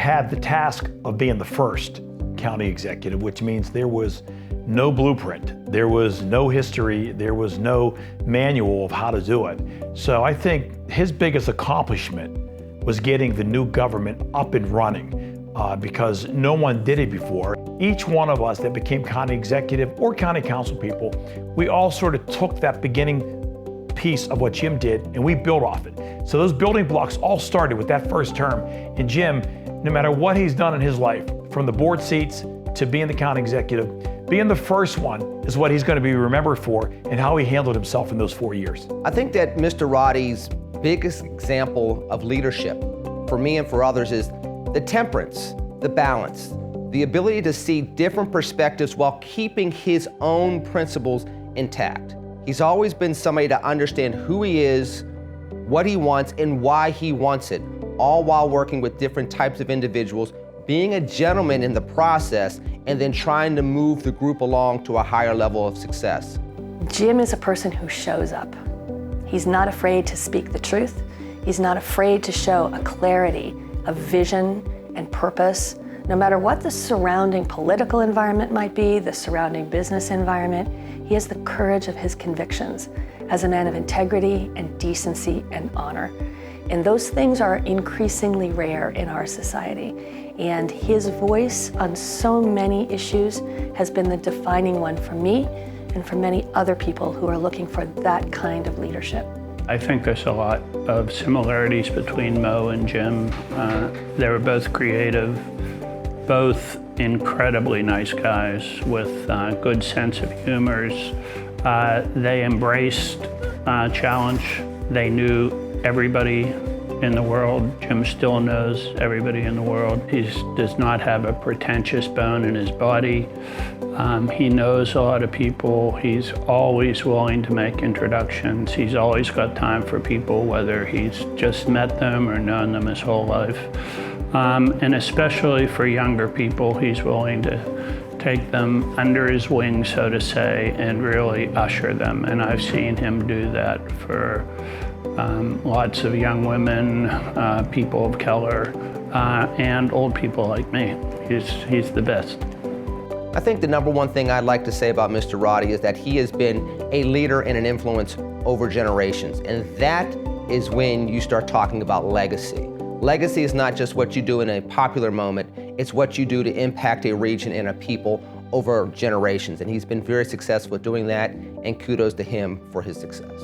had the task of being the first county executive, which means there was no blueprint, there was no history, there was no manual of how to do it. So I think his biggest accomplishment was getting the new government up and running because no one did it before. Each one of us that became county executive or county council people, we all sort of took that beginning piece of what Jim did and we built off it. So those building blocks all started with that first term. And Jim, no matter what he's done in his life, from the board seats to being the county executive, being the first one is what he's going to be remembered for and how he handled himself in those 4 years. I think that Mr. Roddey's biggest example of leadership for me and for others is the temperance, the balance, the ability to see different perspectives while keeping his own principles intact. He's always been somebody to understand who he is, what he wants, and why he wants it, all while working with different types of individuals, being a gentleman in the process, and then trying to move the group along to a higher level of success. Jim is a person who shows up. He's not afraid to speak the truth. He's not afraid to show a clarity of vision and purpose. No matter what the surrounding political environment might be, the surrounding business environment, he has the courage of his convictions as a man of integrity and decency and honor. And those things are increasingly rare in our society. And his voice on so many issues has been the defining one for me and for many other people who are looking for that kind of leadership. I think there's a lot of similarities between Mo and Jim. They were both creative, both incredibly nice guys with good sense of humors. They embraced challenge. They knew everybody in the world. Jim still knows everybody in the world. He does not have a pretentious bone in his body. He knows a lot of people. He's always willing to make introductions. He's always got time for people, whether he's just met them or known them his whole life. And especially for younger people, he's willing to take them under his wing, so to say, and really usher them. And I've seen him do that for lots of young women, people of color, and old people like me. He's the best. I think the number one thing I'd like to say about Mr. Roddey is that he has been a leader and an influence over generations. And that is when you start talking about legacy. Legacy is not just what you do in a popular moment, it's what you do to impact a region and a people over generations. And he's been very successful at doing that, and kudos to him for his success.